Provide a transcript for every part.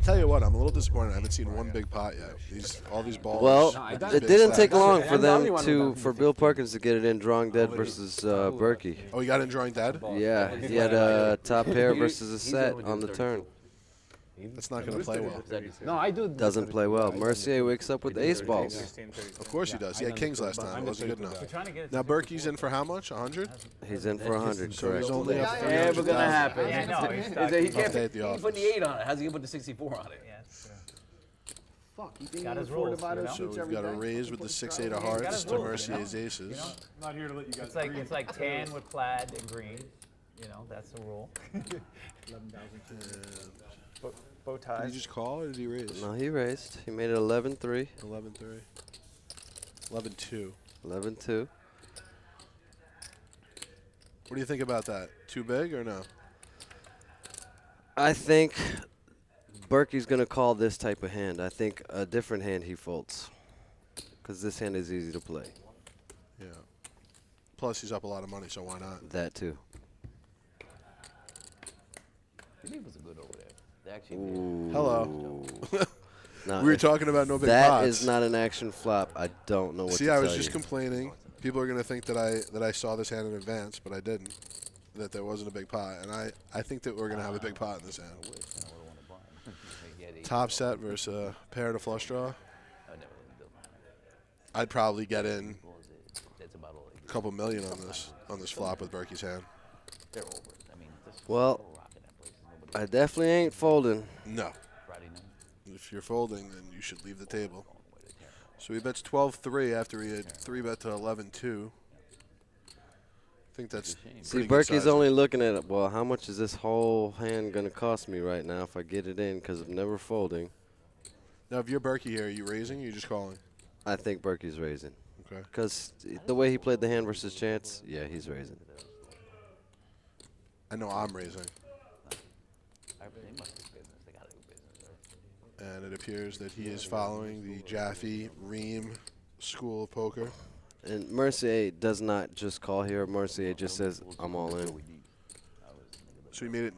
Tell you what, I'm a little disappointed. I haven't seen one big pot yet. All these balls. Well, it didn't take long for Bill Perkins to get it in drawing dead versus Berkey. Oh, he got in drawing dead? Yeah, he had a top pair versus a set on the turn. That's not going to play well. No, I do. Doesn't play well. Mercier wakes up with ace balls. Of course he does. He had kings last time. It wasn't good enough. Now Berkey's in for how much? 100? He's in for 100, So correct. he's only up Never gonna happen. Yeah, no, He can't Stay at the put the 8 on it. How's he gonna put the 64 on it? Yeah, that's true. Fuck, you think Got he his can afford rules, to buy those you So suits we've every got a day? raise with the 6-8 of got hearts his to rules, Mercier's you know? aces. I'm not here to let you guys. It's like tan with plaid and green. You know, that's the rule. Bow Did ties. he just call or did he raise? No, he raised. He made it 11-3, 11-3. 11-2. 11-2. What do you think about that? Too big or no? I think Berkey's going to call this type of hand. I think a different hand he folds because this hand is easy to play. Yeah. Plus he's up a lot of money, so why not? That too. He was a good over there. They actually Ooh. Hello. No, We were if talking about no big that pots. is not an action flop. I don't know what See, to I tell was just you. complaining. People are going to think that I saw this hand in advance, but I didn't. That there wasn't a big pot, and I think that we're going to have a big pot in this hand. Top set versus a pair to flush draw. I'd probably get in a couple million on this flop with Berkey's hand. Well, I definitely ain't folding. No. If you're folding, then you should leave the table. So he bets 12-3 after he had 3-bet to 11-2. I think that's See, pretty good Berkey's sizing. only looking at, well, how much is this whole hand going to cost me right now if I get it in because I'm never folding? Now, if you're Berkey here, are you raising or are you just calling? I think Berkey's raising. Okay. Because the way he played the hand versus chance, yeah, he's raising. I know I'm raising. And it appears that he is following the Jaffe Ream School of Poker. And Mercier does not just call here. Mercier just says, I'm all in. So he made it.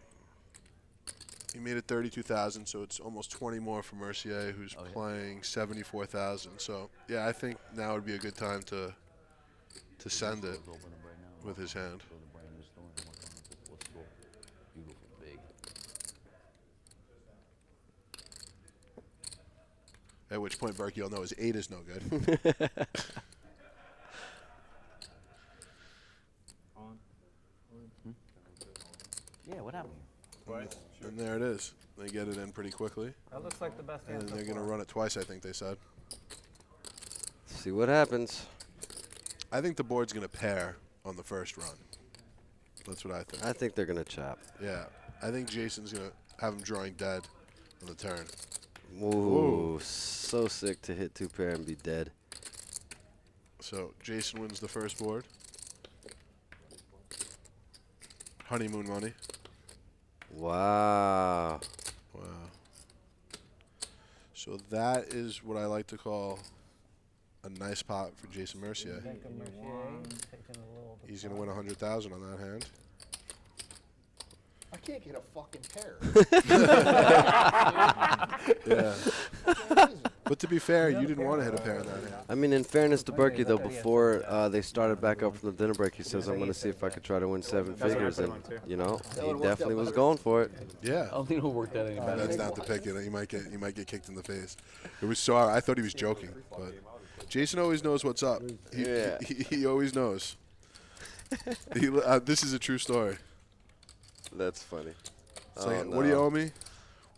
He made it 32,000, so it's almost 20 more for Mercier, who's playing 74,000. So yeah, I think now would be a good time to send it with his hand. At which point Berkey will know his 8 is no good. Yeah, what happened? And there it is. They get it in pretty quickly. That looks like the best And hand. then they're going to run it twice, I think they said. See what happens. I think the board's going to pair on the first run. That's what I think. I think they're going to chop. Yeah. I think Jason's going to have him drawing dead on the turn. Ooh, so sick to hit 2 pair and be dead. So Jason wins the first board. Honeymoon money. Wow. Wow. So that is what I like to call a nice pot for Jason Mercier. He's going to win 100,000 on that hand. I can't get a fucking pair. Yeah. But to be fair, you didn't want to hit a pair in that hand. I mean, in fairness to Berkey, though, before they started back up from the dinner break, he says, I'm going to see if I could try to win 7 figures. And, you know, he definitely was going for it. Yeah. I don't think it'll work that any better. That's not the pick. You might get kicked in the face. It was so I thought he was joking, but Jason always knows what's up. He always knows. This is a true story. That's funny. It's like, what do you owe me?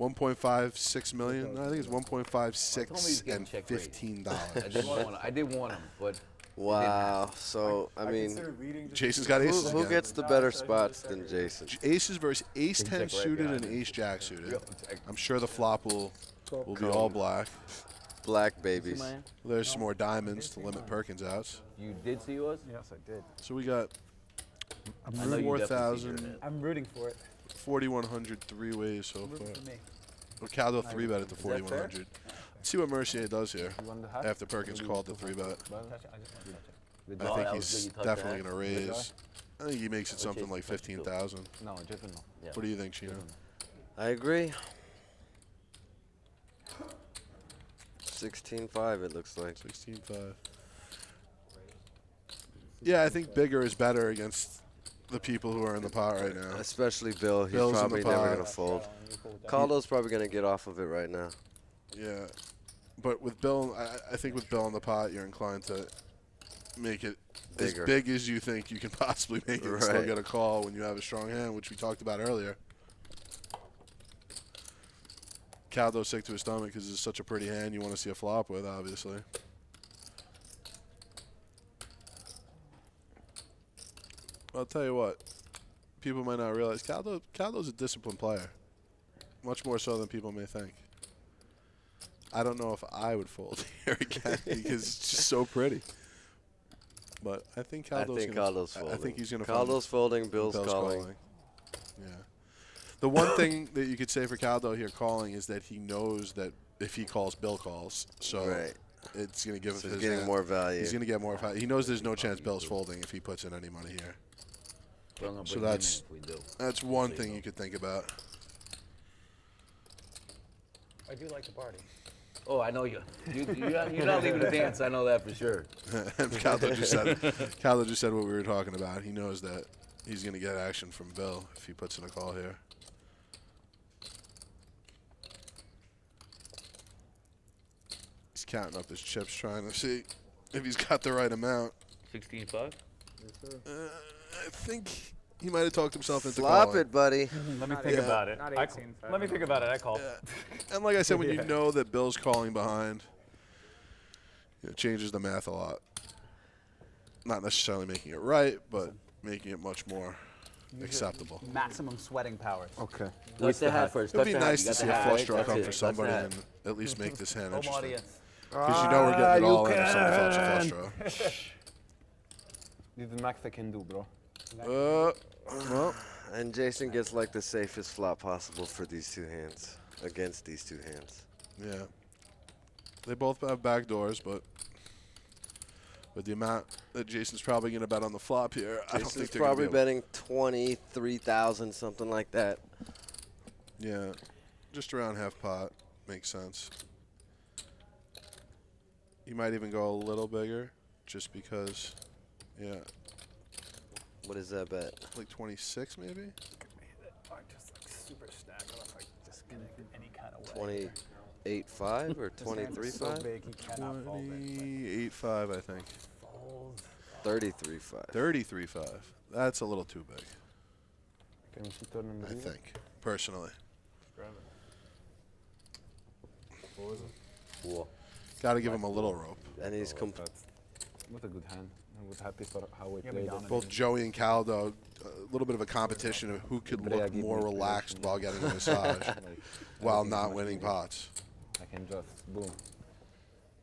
1.56 million? No, I think it's 1.56 and $15. I did want him, but Wow. So, I mean, Jason's got aces who again. gets the better spots than Jason? Aces versus ace 10 suited and ace jack suited. I'm sure the flop will be all black. Black babies. There's some more diamonds to limit Perkins outs. you did see yours? Yes, I did. So we got I know you definitely seen 4,000, it. I'm rooting for it. 4,100 three ways so far. For me. Well, Caldo 3-bet at the 4,100. Let's see what Mercier does here after Perkins called the 3-bet. I just want to touch it. I think he's definitely going to raise. I think he makes it something like 15,000. No, just no. Yeah. What do you think, Chino? I agree. 16-5, it looks like. 16-5. Yeah, I think bigger is better against the people who are in the pot right now. Especially Bill. He's Bill's in probably the never pot. going to fold. Caldo's probably going to get off of it right now. Yeah, but with Bill, I think with Bill in the pot, you're inclined to make it Bigger. as big as you think you can possibly make it and still Right. get a call when you have a strong hand, which we talked about earlier. Caldo's sick to his stomach because it's such a pretty hand you want to see a flop with, obviously. I'll tell you what, people might not realize Caldo's a disciplined player, much more so than people may think. I don't know if I would fold here again because it's just so pretty. But I think Caldo's Caldo's folding. I think he's going to Caldo's folding, Bill's calling. Yeah. The one thing that you could say for Caldo here calling is that he knows that if he calls, Bill calls. So Right. it's going to give So his he's getting hand. more value. He's going to get more value. He knows there's no chance Bill's folding if he puts in any money here. But I'm gonna So bring him that's- in if we do. That's one thing you could think about. I do like the party. Oh, I know you. You're not leaving the dance. I know that for sure. And Caldo just said what we were talking about. He knows that he's going to get action from Bill if he puts in a call here. He's counting up his chips, trying to see if he's got the right amount. 16-5. I think he might have talked himself into Flop calling. it, buddy. Let me think about it. Not I- 18-5. Let me think about it. I call. And like I said, when Yeah. you know that Bill's calling behind, it changes the math a lot. Not necessarily making it right, but making it much more acceptable. Maximum sweating powers. Okay. Touch the hat first. It would touch be the hat. nice You to got see the a hat, flush right? draw That's come it. for Touch somebody the hat. and at least make this hand Home interesting. audience. Because you know we're getting it all in if somebody you flush a flush can. draw. This is the max I can do, bro. Well, And Jason gets like the safest flop possible for these two hands, against these two hands. yeah. They both have back doors, but with the amount that Jason's probably going to bet on the flop here, I don't Jason's think they're going to probably be able. betting 23,000, something like that. Yeah, just around half pot makes sense. You might even go a little bigger, just because. Yeah, What is that bet? like 26 maybe. Or just like super stack unless I just get it in any kind of way. 28.5 or This hand is so 23.5? big he cannot fold it. 28.5, I think. Fold. 33.5. 33.5. That's a little too big, Can we see turn number I zero? think, personally. Cool. Got to give him a little rope. And he's What a good hand. I was happy for how we Yeah, we played it. dominated. Both Joey and Caldo, a little bit of a competition of who could Andrea look gave more me relaxed inspiration. while getting a massage Like, while everything not much winning easier. pots. I can just boom.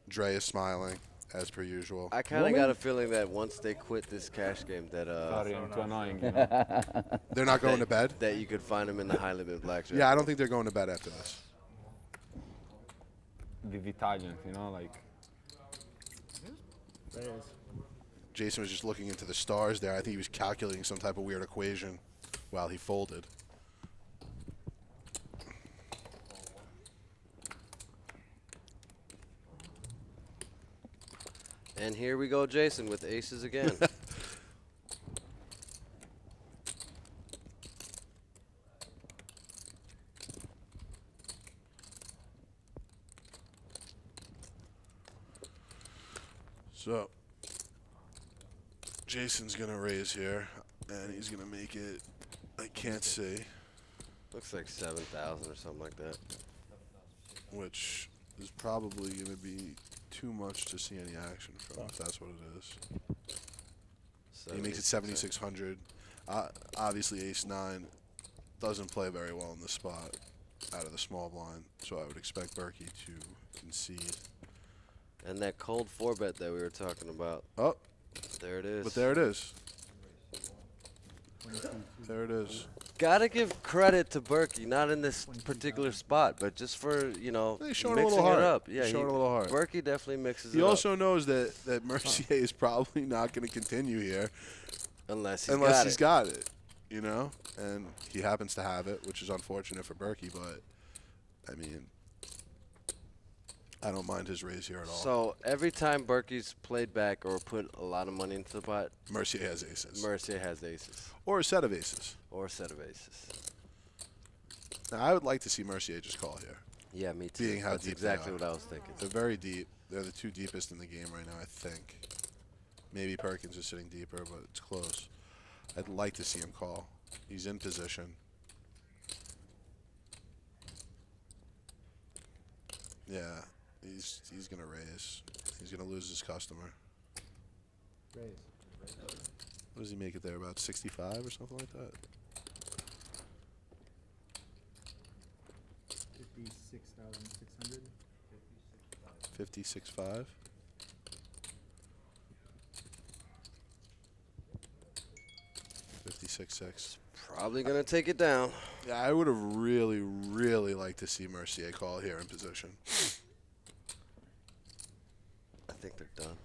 Dre is smiling, as per usual. I kind of got a feeling that once they quit this cash game, that Sorry, I'm too annoying. You know? They're not going to bed? that you could find them in the high limit blackjack. Yeah, I don't think they're going to bed after this. The Italians, you know, like. Jason was just looking into the stars there. I think he was calculating some type of weird equation while he folded. And here we go, Jason, with aces again. So, Jason's going to raise here, and he's going to make it, I can't see, Looks like 7,000 or something like that. which is probably going to be too much to see any action from, if that's what it is. He makes it 7,600. Obviously, ace-9 doesn't play very well in this spot out of the small blind, so I would expect Berkey to concede. And that cold 4-bet that we were talking about. Oh, There it is. but there it is. There it is. Gotta give credit to Berkey, not in this particular spot, but just for, you know, He's showing a mixing little heart. it up. Yeah, He's showing a little heart. Berkey definitely mixes He it also knows that Mercier is probably not going to continue here up. Unless he's unless got he's it. got it, you know? And he happens to have it, which is unfortunate for Berkey, but, I mean, I don't mind his raise here at all. So every time Berkey's played back or put a lot of money into the pot, Mercier has aces. Mercier has aces Or a set of aces. or a set of aces. Now, I would like to see Mercier just call here. Yeah, me too. Being how That's deep exactly they are. what I was thinking. They're very deep. They're the 2 deepest in the game right now, I think. Maybe Perkins is sitting deeper, but it's close. I'd like to see him call. He's in position. Yeah, he's gonna raise. He's gonna lose his customer. Raise. What does he make it there? About 65 or something like that? 56,600. 56.5. $56.6. Probably gonna take it down. Yeah, I would have really, really liked to see Mercier call here in position. I think they're done.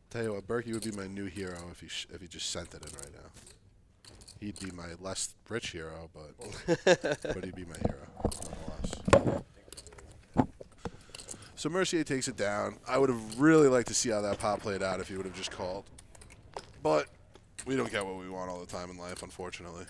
Tell you what, Berkey would be my new hero if he just sent it in right now. He'd be my less rich hero, but he'd be my hero nonetheless. So Mercier takes it down. I would have really liked to see how that pot played out if he would have just called. But we don't get what we want all the time in life, unfortunately.